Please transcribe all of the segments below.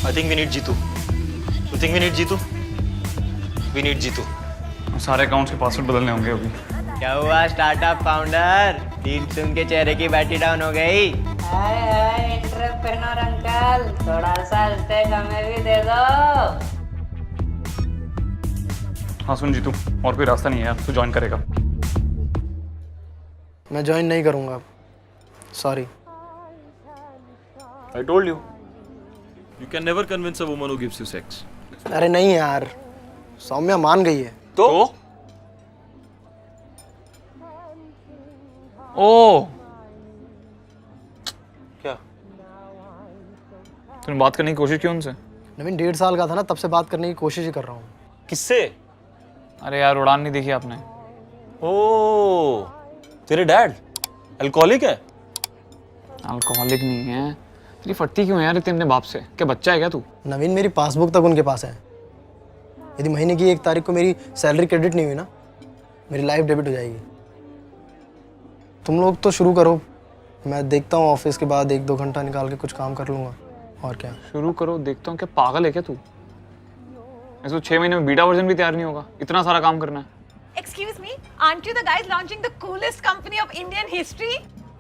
I think we need Jitu. You think we need Jitu? We need Jitu. सारे accounts के password बदलने होंगे अभी। क्या हुआ स्टार्टअप फाउंडर? डील सुन के चेहरे की बैटरी डाउन हो गई। हाय हाय एंटरप्रेन्योर अंकल, थोड़ा सा स्टेक हमें भी दे दो। हाँ सुन जीतू, और कोई रास्ता नहीं है यार, तू ज्वाइन करेगा। मैं ज्वाइन नहीं करूँगा, sorry. I told you. You can never convince a woman who gives you sex. अरे नहीं यार, सौम्या मान गई है। तो? ओ क्या? तूने बात करने की कोशिश की उनसे? नवीन 1.5 साल का था ना, तब से बात करने की कोशिश ही कर रहा हूँ। किससे? अरे यार उड़ान नहीं देखी आपने? ओ, तेरे डैड अल्कोहलिक है? अल्कोहलिक नहीं है। तेरी फटती क्यों है यार इतने अपने बाप से? क्या बच्चा है क्या तू? नवीन मेरी पासबुक तक उनके पास है। यदि महीने की 1 तारीख को मेरी सैलरी क्रेडिट नहीं हुई ना, मेरी लाइफ डेबिट हो जाएगी। तुम लोग तो शुरू करो, मैं देखता हूँ ऑफिस के बाद 1-2 घंटा निकाल के कुछ काम कर लूँगा। और क्या? शुरू करो, देखता हूँ। क्या पागल है क्या तू? ऐसे 6 महीने में बीटा वर्जन भी तैयार नहीं होगा, इतना सारा काम करना है। Excuse me, aren't you the guys launching the coolest company of Indian history?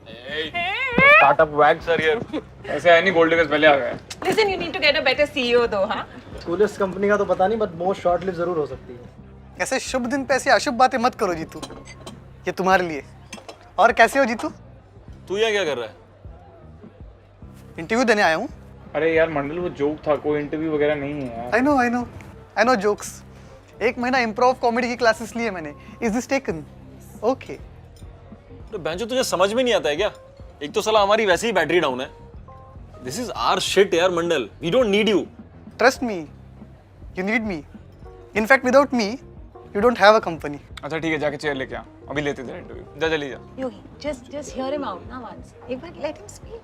Startup wags are here. ऐसे आए नहीं, गोल्ड डिगर्स पहले आ गए। Listen, you need to get a better CEO though, huh? Coolest company का तो पता नहीं, but most short live जरूर हो सकती है। ऐसे शुभ दिन पे ऐसी अशुभ बातें मत करो जीतू, ये तुम्हारे लिए। और कैसे हो जीतू? तू यहाँ क्या कर रहा है? इंटरव्यू देने आया हूँ। अरे यार मंडल, वो जोक था, कोई इंटरव्यू वगैरह नहीं है यार। I know jokes. 1 महीना इम्प्रोव कॉमेडी की क्लासेस लिए मैंने। Is this taken? ओके। तो बेंचो तुझे समझ में नहीं आता है क्या? एक तो साला हमारी वैसे ही बैटरी डाउन है। दिस इज आवर शिट यार Mandal, we don't need you. Trust me, you need me. In fact without me you don't have a company. अच्छा ठीक है, जाके चेयर लेके आ, अभी लेते थे इंटरव्यू। जा जल्दी जा। Yogi, just hear him out now once. एक बार let him speak.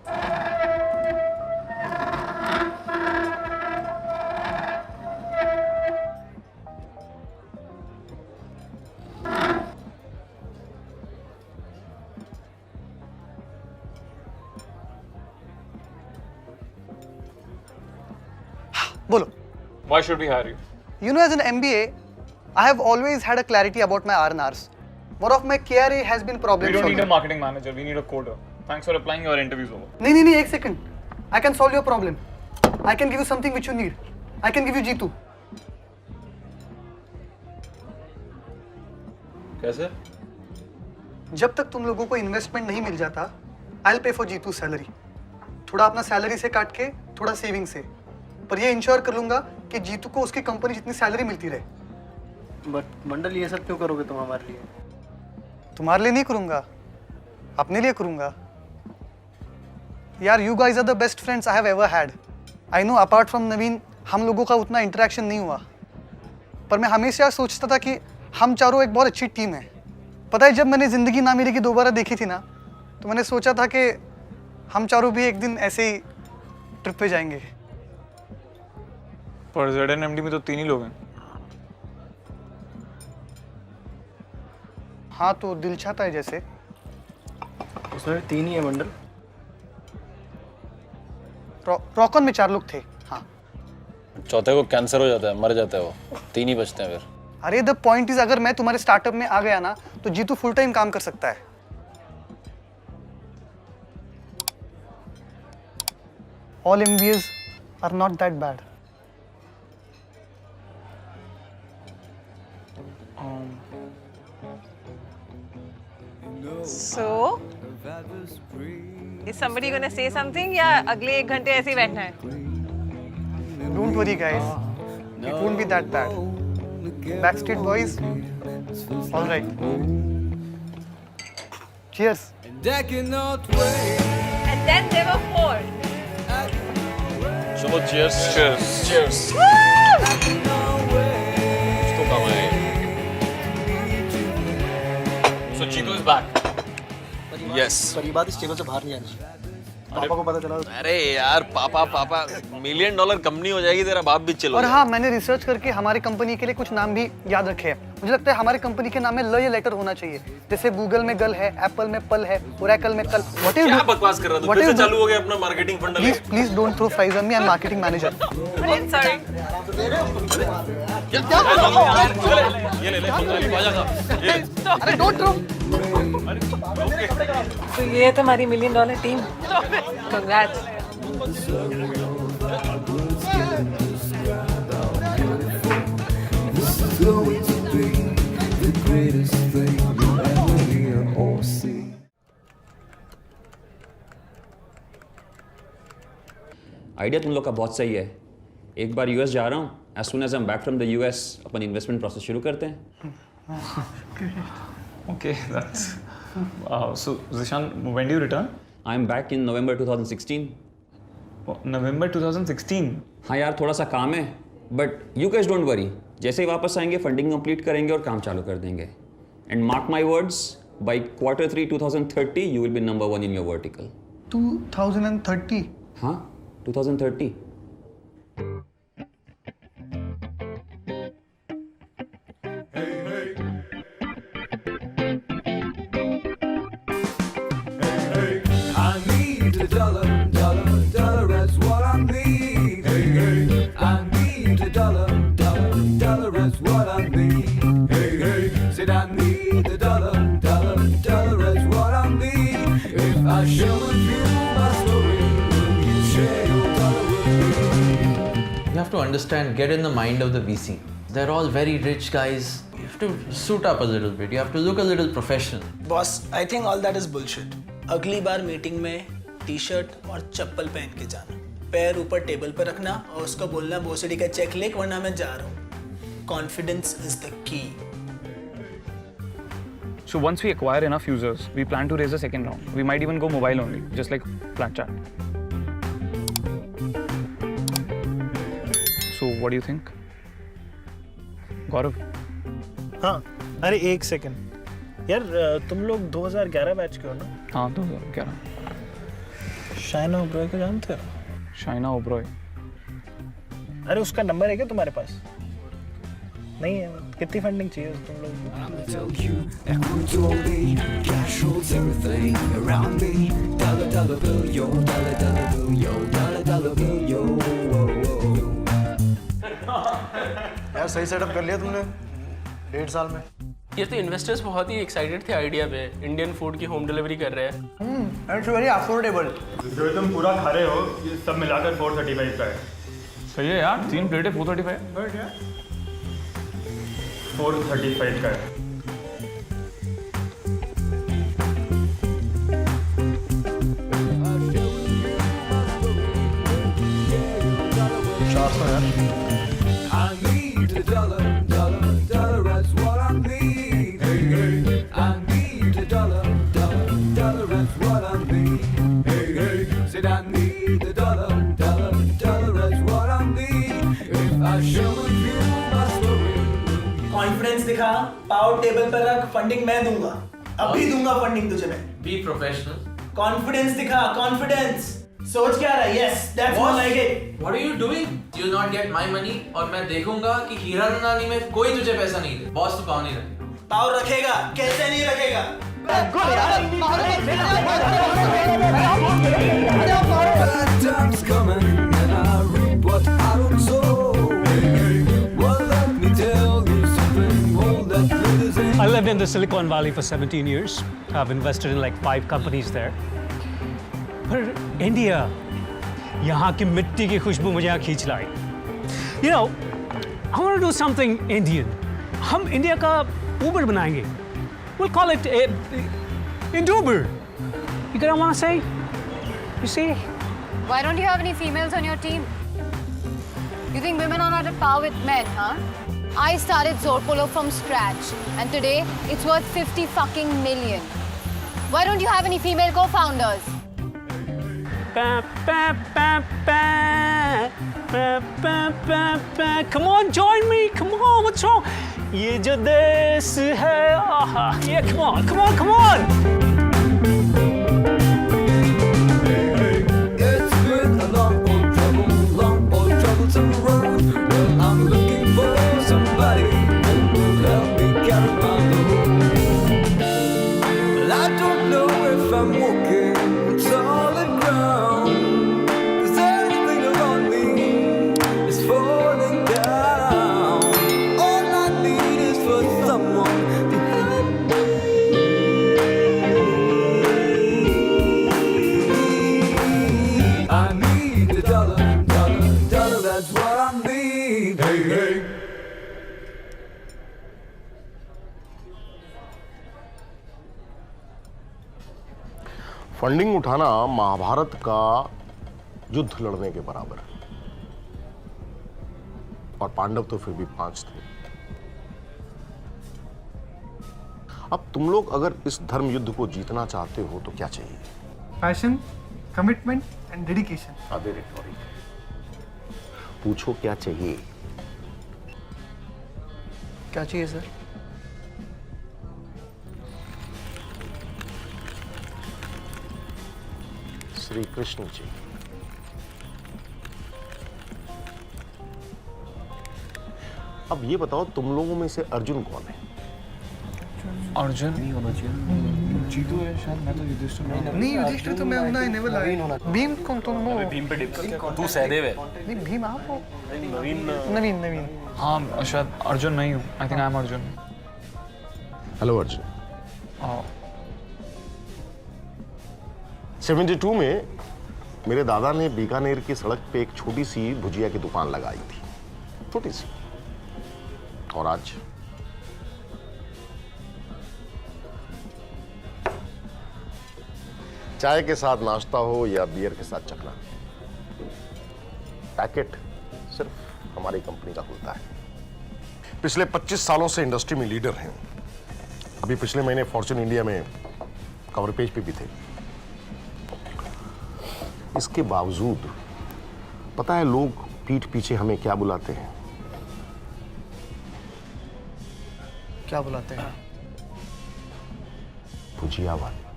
बोलो। Why should we hire you? You know, as an MBA, I have always had a clarity about my R&Rs. One of my KRA has been problem We don't need a solving. marketing manager, we need a coder. Thanks for applying, your interview's over. नहीं, 1 second. I can solve your problem. I can give you something which you need. I can give you Jitu. कैसे? जब तक तुम लोगों को investment नहीं मिल जाता, I'll pay for Jitu salary. थोड़ा अपना सैलरी से काट के, थोड़ा सेविंग से। पर ये इंश्योर कर लूंगा कि जीतू को उसकी कंपनी जितनी सैलरी मिलती रहे। बट मंडल, ये सब क्यों करोगे तुम हमारे लिए? तुम्हारे लिए नहीं करूंगा, अपने लिए करूंगा। यार, you guys are the best friends I have ever had. I know apart from Naveen हम लोगों का उतना इंटरेक्शन नहीं हुआ, पर मैं हमेशा सोचता था कि हम चारों एक बहुत अच्छी टीम है। पता है, जब मैंने ज़िंदगी ना मिलेगी दोबारा देखी थी ना, तो मैंने सोचा था कि हम चारों भी एक दिन ऐसे ही ट्रिप पे जाएंगे। पर ZNMD में तो 3 ही लोग हैं। हाँ, तो दिल चाहता है जैसे। उसमें 3 ही है मंडल। रॉकन में 4 लोग थे। हाँ। चौथे को कैंसर हो जाता है, मर जाता है वो। 3 ही बचते हैं फिर। अरे द पॉइंट इज, अगर मैं तुम्हारे स्टार्टअप में आ गया ना, तो जीतू फुल टाइम काम कर सकता है। All MBAs are not that bad. So, is somebody gonna say something या अगले 1 घंटे ऐसे ही बैठना है? Don't worry guys, it won't be that bad. Backstreet Boys, all right. Cheers. And then there were 4. चलो cheers. Cheers. इसको काम आए। So Jitu is back. Yes. पर ये बात इस टेबल से बाहर नहीं आनी चाहिए। पापा को पता चला अरे यार पापा पापा $1 मिलियन कंपनी हो जाएगी, तेरा बाप भी चलो। और हाँ, मैंने रिसर्च करके हमारी कंपनी के लिए कुछ नाम भी याद रखे हैं। मुझे लगता है हमारी कंपनी के नाम में ल या लेटर होना चाहिए। जैसे गूगल में गल है, एप्पल में पल है, ओरेकल में कल। व्हाट इज क्या बकवास कर रहा तू? फिर से चालू हो गया अपना marketing funda. Please don't throw fries on me, I am marketing manager. Sorry. ये ले बाजा का। अरे डोंट थ्रो। तो ये है तुम्हारी $1 मिलियन टीम। Congrats. आइडिया तुम लोग का बहुत सही है। एक बार यूएस जा रहा हूँ, as soon as I am back from the US अपन इन्वेस्टमेंट प्रोसेस शुरू करते हैं। Okay, that's wow. So Zishan, when do you return? I am back in November 2016। November 2016. हाँ यार, थोड़ा सा काम है, but you guys don't worry, जैसे ही वापस आएंगे फंडिंग कंप्लीट करेंगे और काम चालू कर देंगे। And mark my words, by Q3 2030 you will be number 1 in your vertical. 2030। हाँ, 2030। You have to understand, get in the mind of the VC. They're all very rich guys. You have to suit up a little bit. You have to look a little professional. Boss, I think all that is bullshit. अगली बार meeting में T shirt और चप्पल पहन के जाना, पैर ऊपर table पर रखना और उसको बोलना बोसडी का चेक लिख वरना मैं जा रहा हूँ। Confidence is the key. So once we acquire enough users, we plan to raise a second round. We might even go mobile only, just like Snapchat. So what do you think? Gaurav? हाँ, अरे एक second यार, तुम लोग 2011 batch के हो ना? हाँ, 2011। शाइना ओब्रॉय को जानते हो? शाइना ओब्रॉय? अरे उसका नंबर है क्या तुम्हारे पास? नहीं है? कितनी फंडिंग चाहिए तुम लोग यार सही सेटअप कर लिया तुमने 1.5 साल में। ये तो इन्वेस्टर्स बहुत ही एक्साइटेड थे आइडिया पे। इंडियन फूड की होम डिलीवरी कर रहे हैं। It's very affordable. जो तुम पूरा खा रहे हो ये सब मिलाकर 435 का है। सही है यार, 3 प्लेटें 435। 435 का है। कॉन्फिडेंस दिखा, पावर टेबल पर रख, फंडिंग मैं दूंगा। अभी दूंगा फंडिंग तुझे मैं। Be professional. कॉन्फिडेंस दिखा, कॉन्फिडेंस। सोच क्या रहा है? Yes, that's what I get. What are you doing? You will not get my money और मैं देखूंगा कि हीरा रनानी में कोई तुझे पैसा नहीं दे। बॉस तो पाव नहीं रखेगा। पावर रखेगा, कैसे नहीं रखेगा? I lived in the Silicon Valley for 17 years. I've invested in like 5 companies there. पर इंडिया, यहाँ की मिट्टी की खुशबू मुझे यहाँ खींच लाई। You know, I want to do something Indian. हम इंडिया का Uber बनाएंगे. We'll call it Induber. You get what I want to say? You see? Why don't you have any females on your team? You think women are not at par with men, huh? I started Zorpolo from scratch, and today it's worth 50 fucking million. Why don't you have any female co-founders? Come on, join me. Come on, what's wrong? ये जो देश है, आहा, yeah, come on, come on, come on. Funding उठाना महाभारत का युद्ध लड़ने के बराबर है, और पांडव तो फिर भी 5 थे। अब तुम लोग अगर इस धर्म युद्ध को जीतना चाहते हो तो क्या चाहिए? Passion, commitment and dedication. अबे रिटोरिक, पूछो क्या चाहिए? क्या चाहिए सर? श्री कृष्ण जी। अब ये बताओ, तुम लोगों में से अर्जुन कौन है? अर्जुन नहीं होना चाहिए। जीतू है शायद, मैं तो युधिष्ठिर नहीं, युधिष्ठिर तो मैं हूं ना, नेवल आया। भीम कौन तुम हो? भीम पे डिप कर, तू सहदेव है। नहीं, भीम आप हो। नवीन। हाँ शायद अर्जुन नहीं हूँ। I think I am Arjun. Hello Arjun. 72 में मेरे दादा ने बीकानेर की सड़क पे एक छोटी सी भुजिया की दुकान लगाई थी, छोटी सी। और आज चाय के साथ नाश्ता हो या बियर के साथ चखना, पैकेट सिर्फ हमारी कंपनी का खुलता है। पिछले 25 सालों से इंडस्ट्री में लीडर हैं। अभी पिछले महीने फॉर्च्यून इंडिया में कवर पेज पे भी थे। इसके बावजूद पता है लोग पीठ पीछे हमें क्या बुलाते हैं? क्या बुलाते हैं? भुजिया वाले।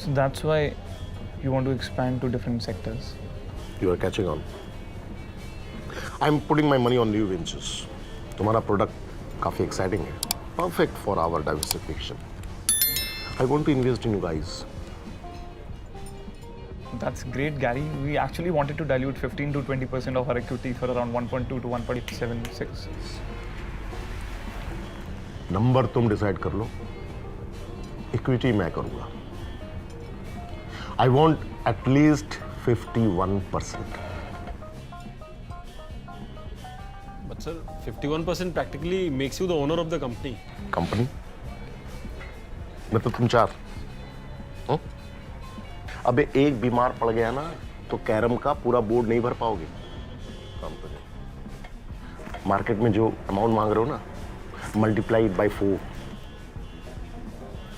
So that's why you want to expand to different sectors. You are catching on. I'm putting my money on new ventures. तुम्हारा प्रोडक्ट काफी एक्साइटिंग है, perfect for our diversification. I want to invest in you guys. That's great, Gary. We actually wanted to dilute 15 to 20% of our equity for around 1.2 to 1.76. Number तुम decide कर लो, equity मैं करूंगा। I want at least 51%. But sir, 51% practically makes you the owner of the company. Company मैं तो तुम 4। अबे एक बीमार पड़ गया ना तो कैरम का पूरा बोर्ड नहीं भर पाओगे। कंपनी मार्केट में जो अमाउंट मांग रहे हो ना, मल्टीप्लाइड बाय 4,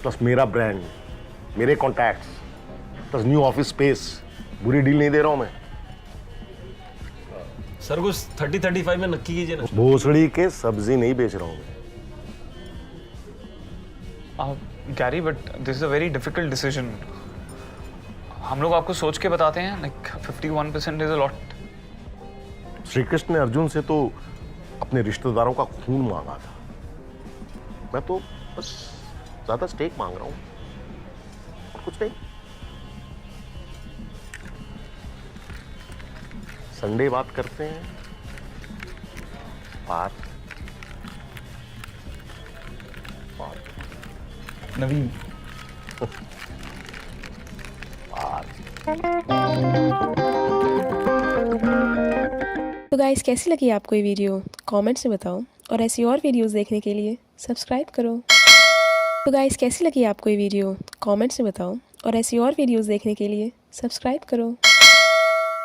प्लस मेरा ब्रांड, मेरे contacts, plus new office space. बुरी डील नहीं दे रहा हूं मैं। सर कुछ 30-35 में नक्की कीजिए ना। भोसड़ी के सब्जी नहीं बेच रहा हूं मैं। Gary, but this is a very difficult decision. हम लोग आपको सोच के बताते हैं, like 51% is a lot. Shri Krishna ने अर्जुन से तो अपने रिश्तेदारों का खून मांगा था, मैं तो बस ज्यादा स्टेक मांग रहा हूं और कुछ नहीं। संडे बात करते हैं। बात नवीन। तो गाइस, कैसी लगी आपको ये वीडियो? कमेंट्स में बताओ, और ऐसी और वीडियोस देखने के लिए सब्सक्राइब करो। तो गाइस, कैसी लगी आपको ये वीडियो? कमेंट्स में बताओ, और ऐसी और वीडियोस देखने के लिए सब्सक्राइब करो।